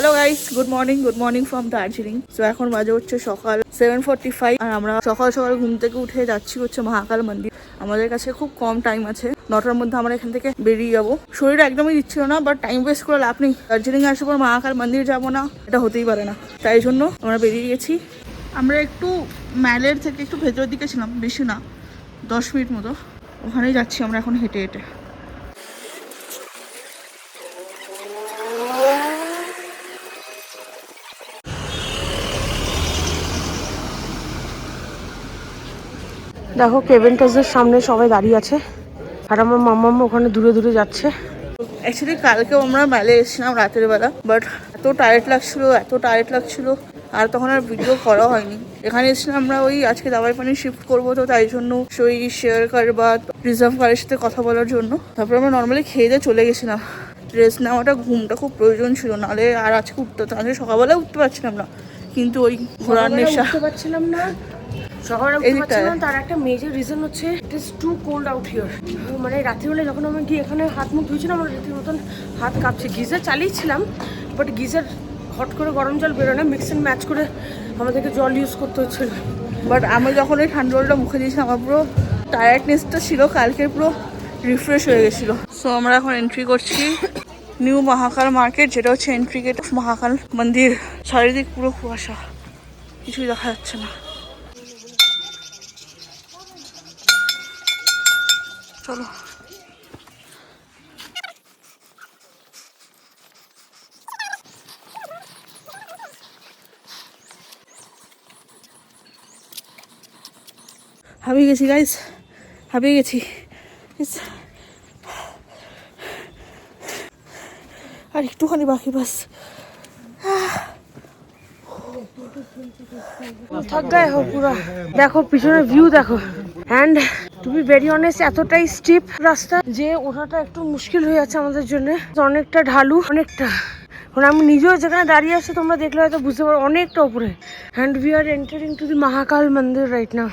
Hello guys, good morning from Darjeeling. So এখন বাজে হচ্ছে সকাল 7:45 আর আমরা সকাল সকাল ঘুম থেকে উঠে যাচ্ছি হচ্ছে মহাকাল মন্দির। আমাদের কাছে খুব কম টাইম আছে, 9টার মধ্যে আমরা এখান থেকে বেরিয়ে যাবো। শরীর একদমই দিচ্ছিল না, বাট টাইম ওয়েস্ট করে লাভ নেই। দার্জিলিং আসার পর মহাকাল মন্দির যাবো না, এটা হতেই পারে না। তাই জন্য আমরা বেরিয়ে গেছি। আমরা একটু ম্যালের থেকে একটু ভেতরের দিকে ছিলাম, বেশি না, 10 মিনিট মতো। ওখানেই যাচ্ছি আমরা এখন হেঁটে হেঁটে। দেখো কেভেন টসের সামনে সবাই দাঁড়িয়ে আছে আর আমার মাম্মা ওখানে দূরে দূরে যাচ্ছে। অ্যাকচুয়ালি কালকেও আমরা মেলে এসেছিলাম রাতের বেলা, বাট এত টায়ার্ড লাগছিল আর তখন আর ভিডিও করা হয়নি। এখানে এসেছিলাম আমরা ওই আজকে দাবাই পানি শিফট করবো, তো তাই জন্য ওই শেয়ার কার বা রিজার্ভ কারের সাথে কথা বলার জন্য তারপর আমরা নর্মালি খেয়ে দিয়ে চলে গেছিলাম। রেস্ট নেওয়াটা, ঘুমটা খুব প্রয়োজন ছিল, নাহলে আর আজকে উঠতে হতো। আজকে সকালবেলা উঠতে পারছিলাম না, কিন্তু ওই ঘোরার নেশা। উঠতে পারছিলাম না, সকালে উঠতে পারছিলাম না, তার একটা মেজর রিজন হচ্ছে it is too cold out here. মানে রাত্রিবেলা যখন আমি গিয়ে এখানে হাত মুখ ধুয়েছিলাম, আমার রীতির মতন হাত কাঁপছে। গিজার চালিয়েছিলাম, বাট গিজার হট করে গরম জল বেরোয় না, মিক্স অ্যান্ড ম্যাচ করে আমাদেরকে জল ইউজ করতে হচ্ছিল। বাট আমি যখন ওই ঠান্ডা জলটা মুখে দিয়েছিলাম, আমার পুরো টায়ার্ডনেসটা ছিল কালকে পুরো রিফ্রেশ হয়ে গেছিলো। সো আমরা এখন এন্ট্রি করছি নিউ মহাকাল মার্কেট, যেটা হচ্ছে এন্ট্রি গেট অফ মহাকাল মন্দির। চারিদিক পুরো কুয়াশা, কিছুই দেখা যাচ্ছে না। চলো হাবিয়ে গেছি গাইস, হাবিয়ে গেছি। আর একটুখানি বাকি বাস। থক গায়ে হোক পুরো। দেখো পিছনের ভিউ দেখো, and to be very honest এতটাই স্টিপ রাস্তা যে ওঠাটা একটু মুশকিল হয়ে যাচ্ছে আমাদের জন্য। অনেকটা ঢালু, অনেকটা। মানে আমি নিজেও যেখানে দাঁড়িয়ে আছি তোমরা দেখলে হয়তো বুঝতে পারো, অনেকটা উপরে। And we are entering to the Mahakal mandir right নাও।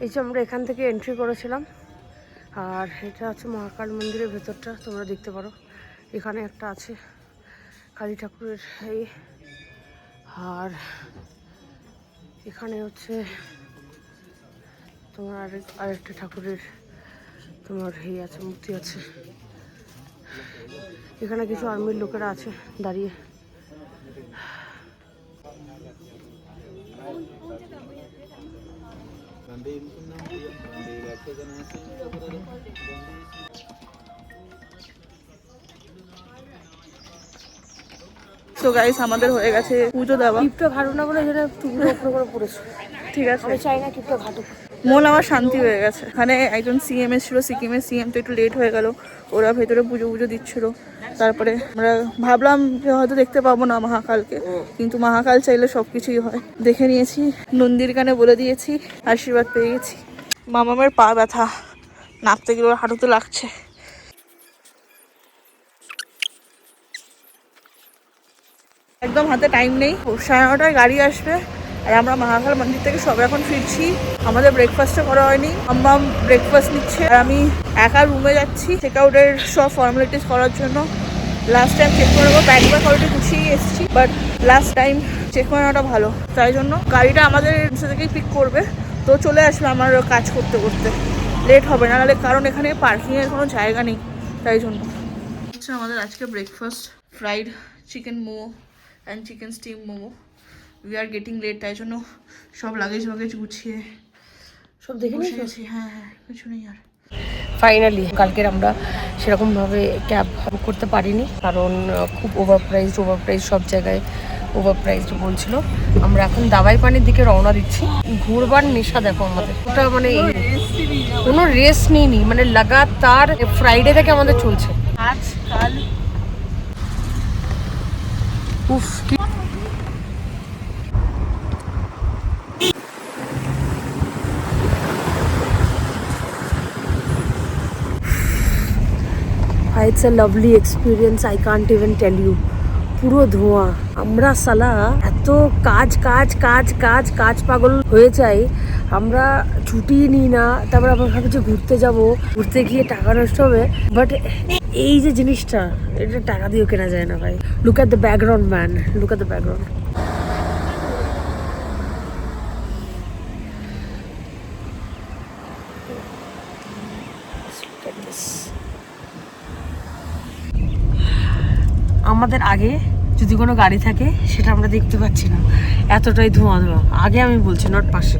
এই যে আমরা এখান থেকে এন্ট্রি করেছিলাম, আর এটা হচ্ছে মহাকাল মন্দিরের ভেতরটা, তোমরা দেখতে পারো। এখানে একটা আছে কালী ঠাকুরের এই, আর এখানে হচ্ছে তোমার আরেকটা ঠাকুরের তোমার এই আছে, মূর্তি আছে। এখানে কিছু আর্মির লোকেরা আছে দাঁড়িয়ে। তো গাইস আমাদের হয়ে গেছে পুজো দেওয়া। টিপটা ঘাটো না বলে এখানে টুকরো উপরে করে পড়েছে। ঠিক আছে, আমি চাই না টিপটা ঘাটো। মন আমার শান্তি হয়ে গেছে। এখানে একজন সিএম এসেছিল, সিকিমের সিএম, তো একটু লেট হয়ে গেল। ওরা ভেতরে পুজো দিচ্ছিল। তারপরে আমরা ভাবলাম যে হয়তো দেখতে পাবো না মহাকালকে, কিন্তু মহাকাল চাইলে সব কিছুই হয়। দেখে নিয়েছি, নন্দীর গানে বলে দিয়েছি, আশীর্বাদ পেয়ে গেছি। মামামের পা ব্যথা, নাপতে গেলে ওর হাঁটুতে লাগছে। একদম হাতে টাইম নেই, 9:30টায় গাড়ি আসবে। আর আমরা মহাকাল মন্দির থেকে সব এখন ফিরছি। আমাদের ব্রেকফাস্টটা করা হয়নি, আম্মা ব্রেকফাস্ট নিচ্ছে আর আমি একা রুমে যাচ্ছি চেক আউটের সব ফর্মালিটিস করার জন্য। লাস্ট টাইম চেক করে নেবো, ব্যাগ অলরেডি গুছিয়ে এসেছি, বাট লাস্ট টাইম চেক করে নেওয়াটা ভালো। তাই জন্য গাড়িটা আমাদের থেকেই পিক করবে, তো চলে আসবে আমার কাজ করতে করতে, লেট হবে না নাহলে, কারণ এখানে পার্কিংয়ের কোনো জায়গা নেই। তাই জন্য হচ্ছে আমাদের আজকে breakfast, fried chicken momo and chicken steam momo. We are getting late, তাই জন্য সব লাগেজ গুছিয়ে সব দেখে নিয়েছি। হ্যাঁ, কিছু নেই আর। ফাইনালি কালকের আমরা সেরকমভাবে ক্যাব বুক করতে পারিনি, কারণ খুব ওভার প্রাইস সব জায়গায় ওভার প্রাইসড বলছিল। আমরা এখন দাবাই পানির দিকে রওনা দিচ্ছি। ঘুরবার নেশা দেখো আমাদের, ওটা মানে কোনো রেস্ট নেই, মানে লাগাতার ফ্রাইডে থেকে আমাদের চলছে। আজকাল উফ কি It's a lovely experience, I can't even tell you. পুরো ধোঁয়া, আমরা সালা এত কাজ কাজ কাজ কাজ কাজ পাগল হয়ে যাই, আমরা ছুটি নিই না। তারপর আমরা ভাবি যে ঘুরতে যাব, ঘুরতে গিয়ে টাকা নষ্ট হবে, বাট এই যে জিনিসটা, এটা টাকা দিয়েও কেনা যায় না ভাই। Look at the background man, look at the background. আমাদের আগে যদি কোনো গাড়ি থাকে সেটা আমরা দেখতে পাচ্ছি না, এতটাই ধোঁয়া ধোঁয়া। আগে আমি বলছি, নট পাশে।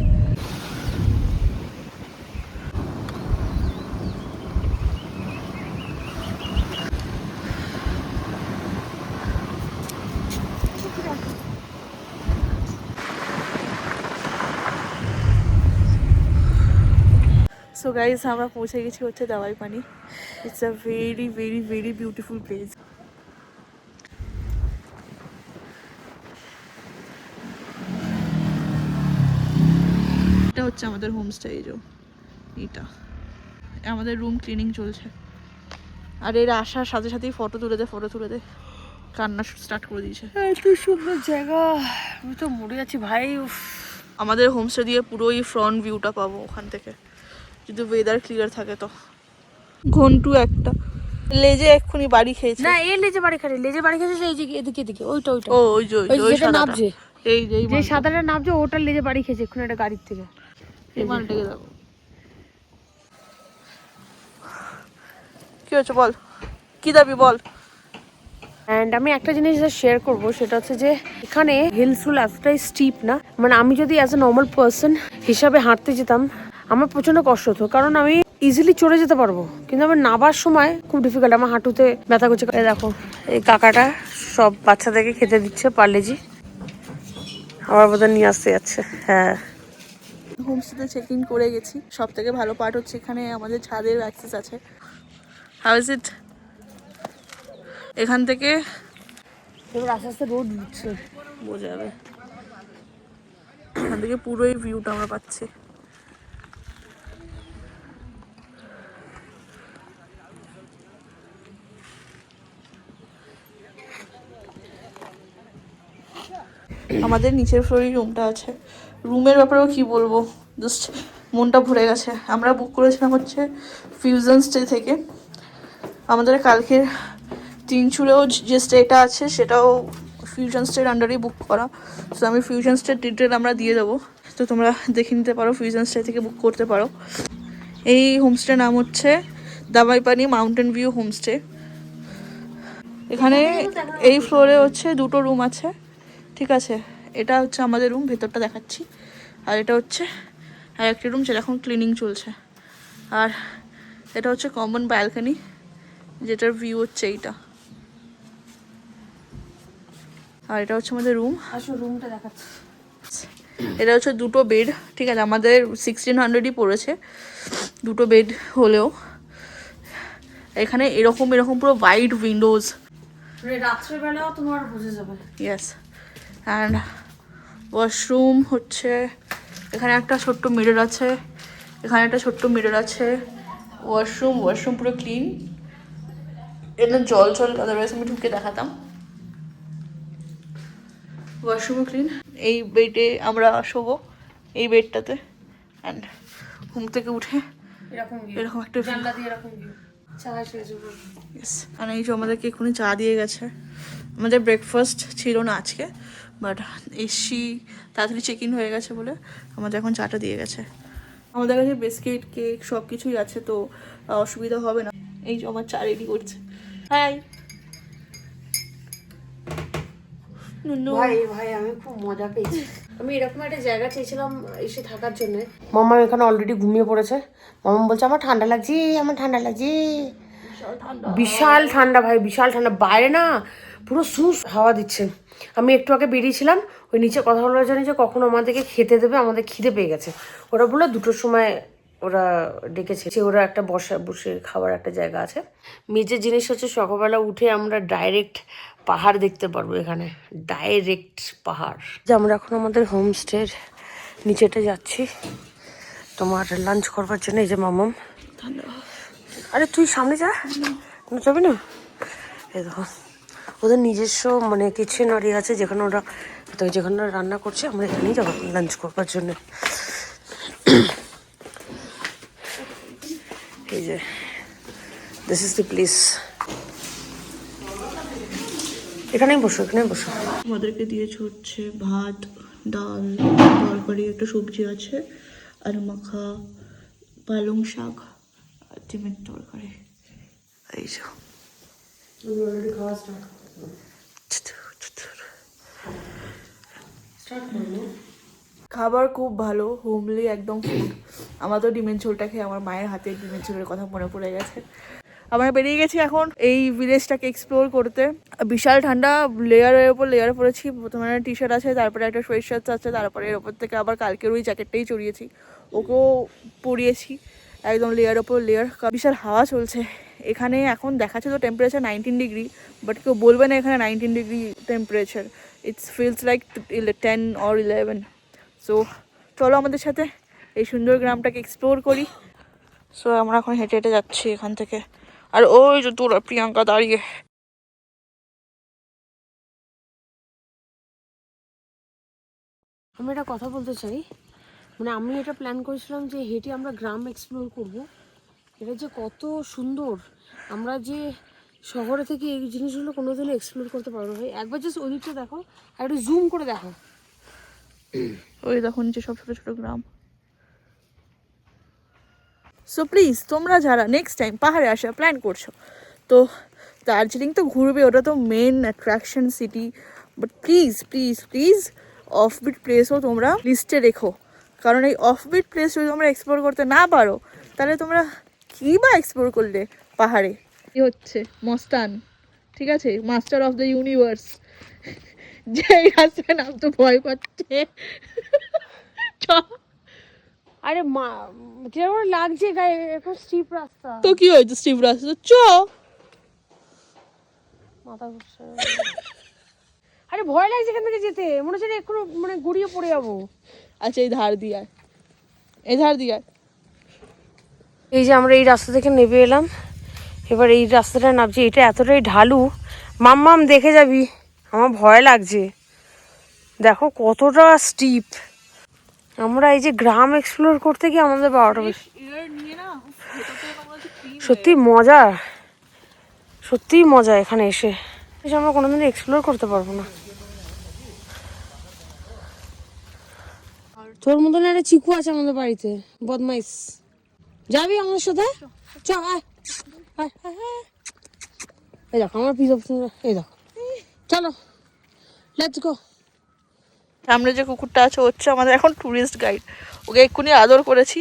সো গাইস আমরা পৌঁছে গেছি হচ্ছে দাওয়াই পানি। It's a very very very beautiful place. এটা হচ্ছে আমাদের হোমস্টে, এটা আমাদের রুম ক্লিনিং চলছে। আর এর আসার সাথে সাথেই ফটো তুলে দে কান্না স্টার্ট করে দিয়েছে। এত সুন্দর জায়গা, আমি তো মরে যাচ্ছি ভাই। আমাদের হোমস্টে দিয়ে পুরোই ফ্রন্ট ভিউটা পাবো ওখান থেকে, যদি ওয়েদার ক্লিয়ার থাকে তো। ঘন্টু একটা লেজে এক্ষুনি বাড়ি খেয়েছে। না, এই লেজে বাড়ি খাচ্ছে, লেজে বাড়ি খাচ্ছে এই যে এদিকে এদিকে, ওইটা ওইটা। ও ওই যে যেটা নামছে, এই যে যে সাদাটা নামছে ওটার লেজে বাড়ি খেয়েছে এক্ষুনি একটা গাড়ির থেকে। এই মালটাকে দেখো কি হচ্ছে, বল কি দাবি বল। অ্যান্ড আমি একটা জিনিস শেয়ার করবো, সেটা হচ্ছে যে এখানে হিলসগুলো এতটাই স্টিপ না, মানে আমি যদি অ্যাজ এ নর্মাল পার্সন হিসাবে হাঁটতে যেতাম আমার প্রচন্ড কষ্ট হতো, কারণ আমি ইজিলি চড়ে যেতে পারবো, কিন্তু আমার নাবার সময় খুব ডিফিকাল্ট, আমার হাঁটুতে ব্যথা করছে। দেখো এই কাকাটা সব বাচ্চাদেরকে খেতে দিচ্ছে পার্লেজি, আমার বোধহয় নিয়ে আসতে যাচ্ছে। হ্যাঁ, হোমস্টেতে চেক ইন করে গেছি। সব থেকে ভালো পার্ট হচ্ছে এখানে আমাদের ছাদের অ্যাক্সেস আছে। How is it? এখান থেকে এবার আস্তে আস্তে রোদ উঠছে, বোঝা যাবে। এখান থেকে পুরোই ভিউটা আমরা পাচ্ছি। আমাদের নিচের ফ্লোরেই রুমটা আছে। রুমের ব্যাপারেও কি বলবো, জাস্ট মনটা ভরে গেছে। আমরা বুক করেছিলাম হচ্ছে ফিউশন স্টে থেকে। আমাদের কালকের তিনচুড়েও যে স্টেটা আছে সেটাও ফিউশন স্টের আন্ডারেই বুক করা। তো আমি ফিউশন স্টের ডিটেল আমরা দিয়ে দেবো, তো তোমরা দেখে নিতে পারো, ফিউশন স্টে থেকে বুক করতে পারো। এই হোমস্টের নাম হচ্ছে দাবাই পানি মাউন্টেন ভিউ হোমস্টে। এখানে এই ফ্লোরে হচ্ছে দুটো রুম আছে, ঠিক আছে। এটা হচ্ছে আমাদের রুম, ভেতরটা দেখাচ্ছি। আর এটা হচ্ছে আর একটা রুম যেটা এখন ক্লিনিং চলছে। আর এটা হচ্ছে কমন ব্যালকনি, যেটার ভিউ হচ্ছে এইটা। আর এটা হচ্ছে আমাদের রুম। আসো রুমটা দেখাচ্ছি। এটা হচ্ছে দুটো বেড, ঠিক আছে। আমাদের 1600ই পড়েছে দুটো বেড হলেও। এখানে এরকম পুরো ওয়াইড উইন্ডোজ, রাত্রেবেলাও তোমার বুঝে যাবে। ইয়েস। অ্যান্ড ওয়াশরুম হচ্ছে এখানে একটা ছোট্ট মিরর আছে, এখানে একটা ছোট্ট মিরর আছে। ওয়াশরুম পুরো ক্লিন, এটা জল আদারওয়াইজ আমি ঢুকে দেখাতাম। ওয়াশরুমও ক্লিন। এই বেডে আমরা শোবো, এই বেডটাতে। অ্যান্ড ঘুম থেকে উঠে এরকম একটা জানলা দিয়ে এরকম ভিউ। ইয়েস। আর এই যে আমাদেরকে এক্ষুনি চা দিয়ে গেছে। আমাদের ব্রেকফাস্ট ছিল না আজকে, বাট এসছি তাড়াতাড়ি চেক ইন হয়ে গেছে বলে আমাদের এখন চাটা দিয়ে গেছে। আমাদের কাছে বিস্কিট কেক সব কিছুই আছে, তো অসুবিধা হবে না। এই যে আমার চা রেডি করছে। হাই ভাই আমি খুব মজা পেয়েছি। আমি এরকম একটা জায়গা চেয়েছিলাম এসে থাকার জন্য। মামা এখানে অলরেডি ঘুমিয়ে পড়েছে। মামা বলছে আমার ঠান্ডা লাগছে। বিশাল ঠান্ডা ভাই, বিশাল ঠান্ডা। বাইরে না পুরো সুস হাওয়া দিচ্ছে। আমি একটু আগে বেরিয়েছিলাম ওই নিচে কথা বলার জন্য যে কখন আমাদেরকে খেতে দেবে, আমাদের খিদে পেয়ে গেছে। ওরা বললো 2টোর সময় ওরা ডেকেছে, ওরা একটা বসে খাওয়ার একটা জায়গা আছে। মেজের জিনিস হচ্ছে সকালবেলা উঠে আমরা ডাইরেক্ট পাহাড় দেখতে পারবো, এখানে ডাইরেক্ট পাহাড়। যে আমরা এখন আমাদের হোমস্টের নিচেটা যাচ্ছি তোমার লাঞ্চ করবার জন্য। এই যে মামাম, আরে তুই সামনে যা, যাবি না? এই দেখো ওদের নিজস্ব মানে কিচেন আরে আছে যেখানে ওরা যেখানে রান্না করছে। আমরা এখানেই যাবো লাঞ্চ করবার জন্য। এই যে দিস ইজ দ্য প্লেস, এখানেই বসো, এখানেই বসো। আমাদেরকে দিয়েছে হচ্ছে ভাত, ডাল, তরকারি, একটা সবজি আছে, আর মাখা, পালং শাক আর ডিমের তরকারি। এই যে খাবার খুব ভালো, হোমলি একদম ফুড। আমার তো ডিমের ঝোলটা খেয়ে আমার মায়ের হাতের ডিমের ঝোলের কথা মনে পড়ে গেছে। আমরা বেরিয়ে গেছি এখন এই ভিলেজটাকে এক্সপ্লোর করতে। বিশাল ঠান্ডা, লেয়ারের ওপর লেয়ার পরেছি। প্রথমে টি শার্ট আছে, তারপরে একটা সোয়েট শার্ট আছে, তারপরে এর ওপর থেকে আবার কালকের ওই জ্যাকেটটাই চড়িয়েছি, ওকেও পরিয়েছি। একদম লেয়ার ওপর লেয়ার, বিশাল হাওয়া চলছে এখানে। এখন দেখাচ্ছে তো টেম্পারেচার 19 ডিগ্রি, বাট কেউ বলবে না এখানে 19 degree temperature. It's feels like 10 or 11। So চলো আমাদের সাথে এই সুন্দর গ্রামটাকে এক্সপ্লোর করি। সো আমরা এখন হেঁটে হেঁটে যাচ্ছি এখান থেকে। আর ওই যে তোরা প্রিয়াঙ্কা দাঁড়িয়ে। আমি একটা কথা বলতে চাই, মানে আমি এটা প্ল্যান করেছিলাম যে হেঁটে আমরা গ্রাম এক্সপ্লোর করব। এটা যে কত সুন্দর, আমরা যে শহরে থেকে এই জিনিসগুলো কোনোদিনও এক্সপ্লোর করতে পারবো ভাই। একবার জাস্ট ওদিকটা দেখো আর একটু জুম করে দেখো। ওই দেখো নিচে সব ছোটো ছোটো গ্রাম। সো প্লিজ তোমরা যারা নেক্সট টাইম পাহাড়ে আসার প্ল্যান করছো, তো দার্জিলিং তো ঘুরবে, ওটা তো main attraction city, but please please please offbeat প্লেসও তোমরা লিস্টে রেখো। কারণ এই অফবিট প্লেস যদি তোমরা এক্সপ্লোর করতে না পারো, তাহলে তোমরা কী বা এক্সপ্লোর করলে পাহাড়ে। কি হচ্ছে মস্তান, ঠিক আছে, মাস্টার অফ দ্য ইউনিভার্স, যেই রাস্তায় নামতে ভয় পাচ্ছে। আরে মা কিরকম লাগছে গায়ে, এখন স্টিপ রাস্তা। তো কি হয়েছে স্টিভ রাস্তা, চ। মাথা ঘুরছে। আরে ভয় লাগছে এখান থেকে যেতে, মনে হচ্ছে এক্ষুনি মানে গড়িয়ে পড়ে যাবো। আচ্ছা এই ধার দিয়ে, এই ধার দিয়ে। এই যে আমরা এই রাস্তা থেকে নেমে এলাম, এবার এই রাস্তাটা নামছি। এটা এতটাই ঢালু, মাম্মাম দেখে যাবি, আমার ভয় লাগছে। দেখো কতটা স্টিপ। আমরা এই যে গ্রাম এক্সপ্লোর করতে গিয়ে আমাদের 12টা বেশি। সত্যি মজা, সত্যিই মজা এখানে এসে, আমরা কোনোদিন এক্সপ্লোর করতে পারবো না। তোর মতন একটা চিকু আছে আমাদের বাড়িতে, বদমাইশ। যাবি আমাদের সাথে? চ আয়, এই দেখো আমার পিস, এই দেখো, চলো লেটস গো। সামনে যে কুকুরটা আছে হচ্ছে আমাদের এখন ট্যুরিস্ট গাইড। ওকে এক্ষুনি আদর করেছি,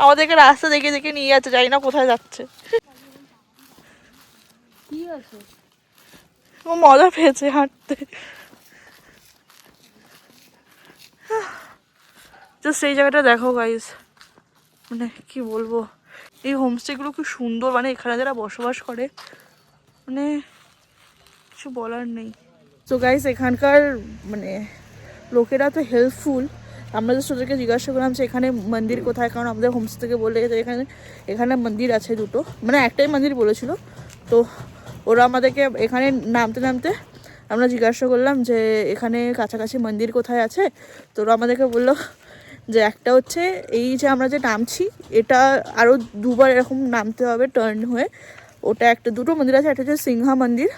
আমাদেরকে রাস্তা দেখে দেখে নিয়ে যাচ্ছে, জানি না কোথায় যাচ্ছে। কি আছে, ও মজা পেয়েছে হাঁটতে। জাস্ট এই জায়গাটা দেখো গাইস, মানে কি বলবো, এই হোমস্টেগুলো খুব সুন্দর। মানে এখানে যারা বসবাস করে, মানে কিছু বলার নেই। তো গাইস এখানকার মানে লোকেরা তো হেল্পফুল। আমরা জাস্ট ওদেরকে জিজ্ঞাসা করলাম যে এখানে মন্দির কোথায়, কারণ আমাদের হোমস্টে থেকে বলে যে এখানে এখানে মন্দির আছে দুটো, মানে একটাই মন্দির বলেছিল। তো ওরা আমাদেরকে এখানে নামতে নামতে আমরা জিজ্ঞাসা করলাম যে এখানে কাছাকাছি মন্দির কোথায় আছে। তো ওরা আমাদেরকে বললো যে একটা হচ্ছে এই যে আমরা যে নামছি, এটা আরও দুবার এরকম নামতে হবে টার্ন হয়ে। ওটা একটা, দুটো মন্দির আছে, একটা হচ্ছে সিংহা মন্দির,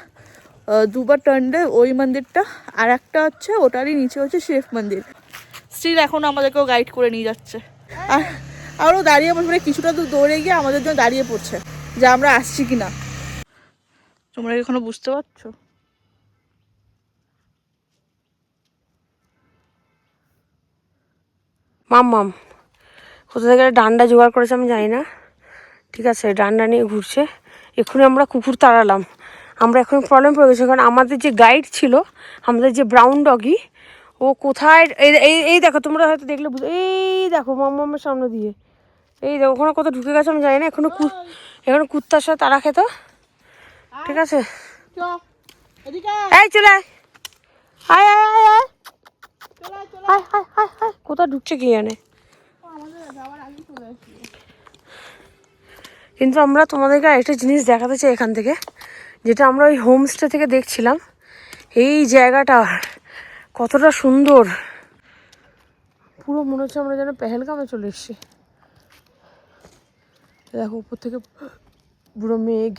দুবার টার্ন দেয় ওই মন্দিরটা। আর একটা হচ্ছে ওটারই নিচে হচ্ছে শিব মন্দির। স্টিল এখন আমাদেরকেও গাইড করে নিয়ে যাচ্ছে। আর আরও দাঁড়িয়ে পড়বে, কিছুটা দূর দৌড়ে গিয়ে আমাদের জন্য দাঁড়িয়ে পড়ছে যে আমরা আসছি কিনা। তোমরা এখনো বুঝতে পারছো? মাম্মাম কোথা থেকে ডান্ডা জোগাড় করেছে আমি জানি না, ঠিক আছে ডান্ডা নিয়ে ঘুরছে। এক্ষুনি আমরা কুকুর তাড়ালাম। আমরা এখন প্রবলেম পড়ে গেছি, কারণ আমাদের যে গাইড ছিল, আমাদের যে ব্রাউন ডগি, ও কোথায় এই এই এই দেখো, তোমরা হয়তো দেখলে এই দেখো মাম্মামের সামনে দিয়ে, এই দেখো ওখানে কোথাও ঢুকে গেছে আমি জানি না। এখনো কুত্তার সাথে তারা খেত, ঠিক আছে? এই চলে আয় আয় আয় আয় আয় আয় আয় আয়, কোথায় ঢুকছে কি জানে। কিন্তু আমরা তোমাদেরকে একটা জিনিস দেখাতে চাই এখান থেকে, যেটা আমরা ওই হোমস্টে থেকে দেখছিলাম। এই জায়গাটা কতটা সুন্দর, পুরো মনে হচ্ছে আমরা যেন পেহেলগামে চলে এসেছি। দেখো উপর থেকে পুরো মেঘ,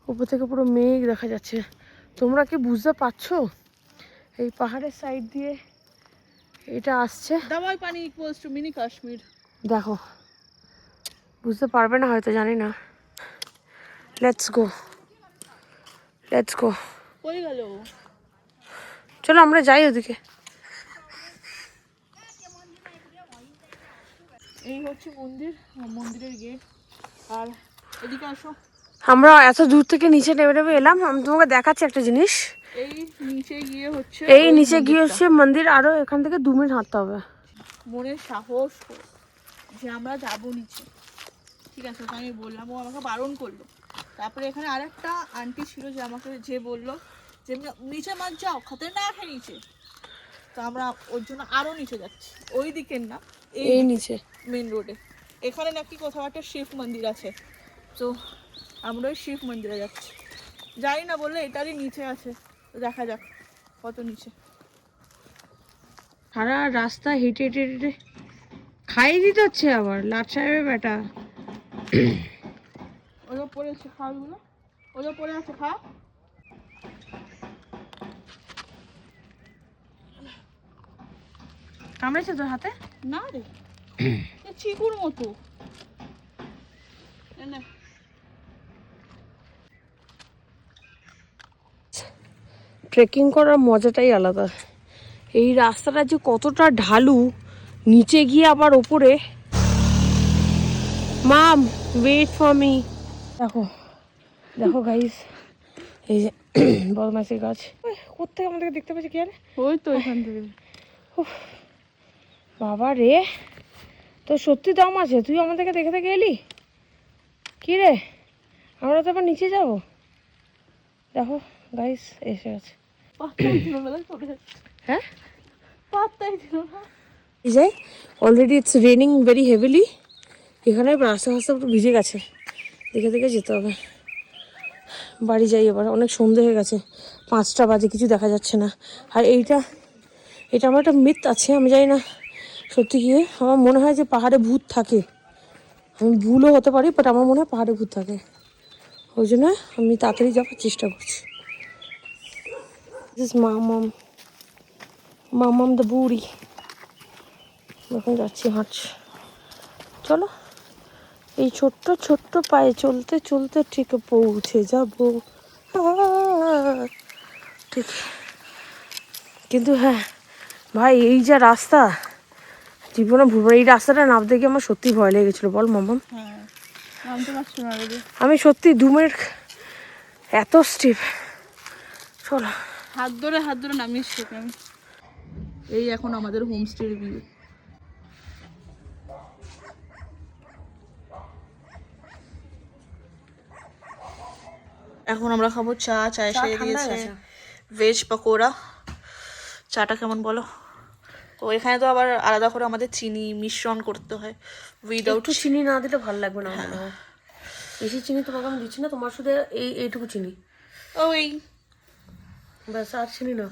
উপর থেকে পুরো মেঘ দেখা যাচ্ছে। তোমরা কি বুঝতে পারছো? এই পাহাড়ের সাইড দিয়ে এটা আসছে। দাবাই পানি ইকুয়ালস টু মিনি কাশ্মীর। দেখো, বুঝতে পারবে না হয়তো, জানি না। Let's go, let's go. কই গেল? চলো আমরা যাই ওদিকে। এই হচ্ছে মন্দির, মন্দিরের গেট। আর এদিকে আসো। আমরা এত দূর থেকে নিচে নেমে নেমে এলাম। আমি তোমাকে দেখাচ্ছি একটা জিনিস। এই নিচে গিয়ে হচ্ছে, এই নিচে গিয়ে হচ্ছে মন্দির, আরো এখান থেকে 2 মিনিট হাঁটতে হবে। মনের সাহস যে আমরা যাবো নিচে, ঠিক আছে? তো আমি বললাম, ও আমাকে বারণ করলো। তারপরে এখানে আরেকটা আন্টি ছিল যে আমাকে যে বললো যে নিচে মাছ যাও, খাতে না খেয়ে নিচে। তো আমরা ওর জন্য আরো নিচে যাচ্ছি, ওই দিকের না, এই নিচে মেন রোডে। এখানে নাকি কোথাও একটা শিব মন্দির আছে, তো আমরা ওই শিব মন্দিরে যাচ্ছি। জানি না, বললে এটারই নিচে আছে, তো দেখা যাক কত নিচে। সারা রাস্তা হেঁটে হেঁটে হেঁটে খাইয়ে দিতে হচ্ছে আবার লাট সাহেবের বেটা। ওরা পড়েছে খাওয়াগুলো, ওরা পড়ে আছে, খা। কামড়েছে তোর হাতে? না রে, চিকুর মতো। ট্রেকিং করার মজাটাই আলাদা। এই রাস্তাটা যে কতটা ঢালু, নিচে গিয়ে আবার ওপরে। মাম ওয়েট ফর মি। দেখো দেখো গাইস, এই যে বদমাইশের গাছ। কোত্থেকে আমাদেরকে দেখতে পাচ্ছি কি জানে? ওই তো এখান থেকে। বাবা রে, তোর সত্যি দম আছে, তুই আমাদেরকে দেখে দেখে এলি? কি রে, আমরা তো আবার নিচে যাবো। দেখো গাইস এসে গেছে। হ্যাঁ, এই যে already it's raining very heavily. এখানে রাস্তা রাস্তা একটু ভিজে গেছে, দেখে দেখে যেতে হবে। বাড়ি যাই এবার, অনেক সন্ধে হয়ে গেছে, 5টা বাজে, কিছু দেখা যাচ্ছে না। আর এটা আমার একটা মিথ আছে, আমি জানি না সত্যি কি। আমার মনে হয় যে পাহাড়ে ভূত থাকে, আমি ভুলও হতে পারি, বাট আমার মনে হয় পাহাড়ে ভূত থাকে। ওই জন্য আমি তাড়াতাড়ি যাওয়ার চেষ্টা করছি। দিস মামাম, মামাম দ্য বুড়ি। এখন যাচ্ছি, হাঁটছি। চলো, এই ছোট্ট ছোট্ট পায়ে চলতে চলতে ঠিক পৌঁছে যাবো। ঠিক, কিন্তু হ্যাঁ ভাই, এই যা রাস্তা, জীবনে ভুলবো না। এই রাস্তাটা নামতে গিয়ে আমার সত্যি ভয় লেগেছিলো, বল মামাম? হ্যাঁ, নামতে পারছি না রে। আমি সত্যি 2 মিনিট, এত স্টিপ। চলো, হাত ধরে নামিয়েছি তোকে আমি। এই এখন আমাদের হোমস্টের ভিউ। এখন আমরা খাবো চা। চা এসে দিয়েছে ভেজ পকোড়া। চাটা কেমন বলো? তো এখানে তো আবার আলাদা করে আমাদের চিনি মিশ্রণ করতে হয়, উইদাউট চিনি না দিলে ভালো লাগবে না মনে হয়। বেশি চিনি তোমাকে আমি দিচ্ছি না, তোমার শুধু এইটুকু চিনি, ওই ব্যাস, আর চিনি না।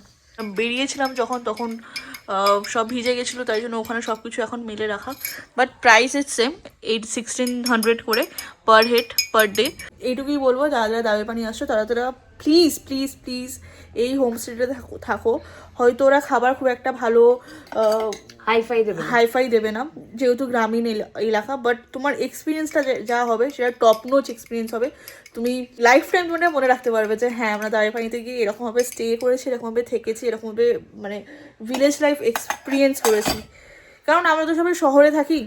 বেরিয়েছিলাম যখন, তখন সব ভিজে গেছিলো, তাই জন্য ওখানে সব কিছু এখন মেলে রাখা। বাট প্রাইস ইজ সেম, 1600 করে পার হেড পার ডে। এইটুকুই বলবো, যারা যারা দাবে পানি আসছো তারা প্লিজ প্লিজ প্লিজ এই হোমস্টেতে থাকো। হয়তো ওরা খাবার খুব একটা ভালো হাইফাই দেবে না, যেহেতু গ্রামীণ এলাকা, বাট তোমার এক্সপিরিয়েন্সটা যা হবে সেটা টপ নোচ এক্সপিরিয়েন্স হবে। তুমি লাইফ টাইম মনে রাখতে পারবে যে হ্যাঁ, আমরা দাঁড়িপানিতে গিয়ে এরকমভাবে স্টে করেছি, এরকমভাবে থেকেছি, এরকমভাবে মানে ভিলেজ লাইফ এক্সপিরিয়েন্স করেছি। কারণ আমরা তো সবাই শহরে থাকি,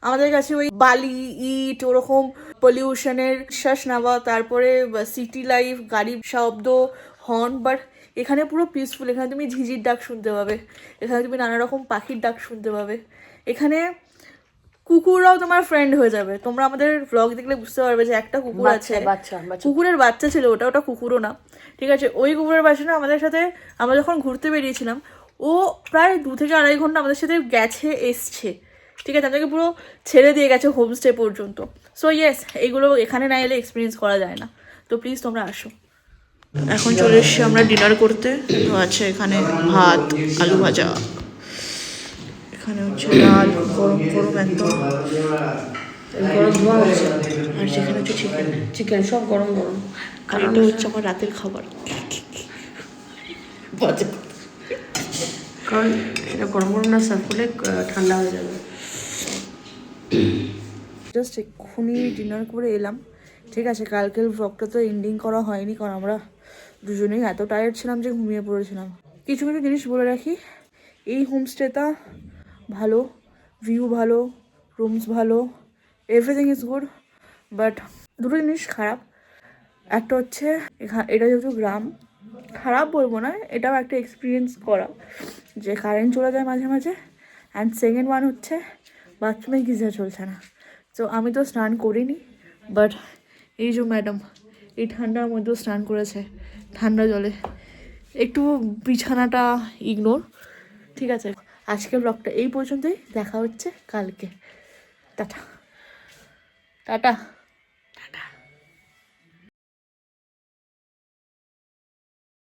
আমাদের কাছে ওই বালি ইট ওরকম পলিউশনের শ্বাস নেওয়া, তারপরে সিটি লাইফ, গাড়ির শব্দ, হর্ন, বাট এখানে পুরো পিসফুল। এখানে তুমি ঝিঝির ডাক শুনতে পাবে, এখানে তুমি নানা রকম পাখির ডাক শুনতে পাবে, এখানে কুকুররাও তোমার ফ্রেন্ড হয়ে যাবে। তোমরা আমাদের ব্লগ দেখলে বুঝতে পারবে যে একটা কুকুর আছে, কুকুরের বাচ্চা ছিল, ওটা কুকুরও না, ঠিক আছে। ওই কুকুরের বাচ্চাটা আমাদের সাথে, আমরা যখন ঘুরতে বেরিয়েছিলাম, ও প্রায় 2 থেকে 2.5 ঘন্টা আমাদের সাথে গেছে এসছে, ঠিক আছে। আমাদেরকে পুরো ছেড়ে দিয়ে গেছে হোমস্টে পর্যন্ত। সো ইয়েস, এইগুলো এখানে না এলে এক্সপিরিয়েন্স করা যায় না। তো প্লিজ তোমরা আসো। এখন চলে এসছি আমরা ডিনার করতে। তো আছে এখানে ভাত, আলু ভাজা, এখানে হচ্ছে ডাল, গরম গরম একদম গরম ধোয়া হচ্ছে, আর সেখানে হচ্ছে চিকেন। চিকেন সব গরম গরম। আর এটা হচ্ছে আমার রাতের খাবার। কারণ এটা গরম গরম না সার্ভ করলে ঠান্ডা হয়ে যাবে। জাস্ট এক্ষুনি ডিনার করে এলাম, ঠিক আছে। কালকের ব্লগটা তো এন্ডিং করা হয়নি, কারণ আমরা দুজনেই এত টায়ার্ড ছিলাম যে ঘুমিয়ে পড়েছিলাম। কিছু কিছু জিনিস বলে রাখি, এই হোমস্টেটা ভালো, ভিউ ভালো, রুমস ভালো, এভরিথিং ইজ গুড, বাট দুটো জিনিস খারাপ। একটা হচ্ছে এটা যেহেতু গ্রাম, খারাপ বলবো না, এটাও একটা এক্সপিরিয়েন্স করা, যে কারেন্ট চলে যায় মাঝে মাঝে। অ্যান্ড সেকেন্ড ওয়ান হচ্ছে বাথরুমে গিজার চলছে না। তো আমি তো স্নান করিনি, বাট এই যে ম্যাডাম এই ঠান্ডার মধ্যেও স্নান করেছে ঠান্ডা জলে। একটু বিছানাটা ইগনোর, ঠিক আছে। আজকের ব্লগটা এই পর্যন্তই, দেখা হচ্ছে কালকে। Tata tata.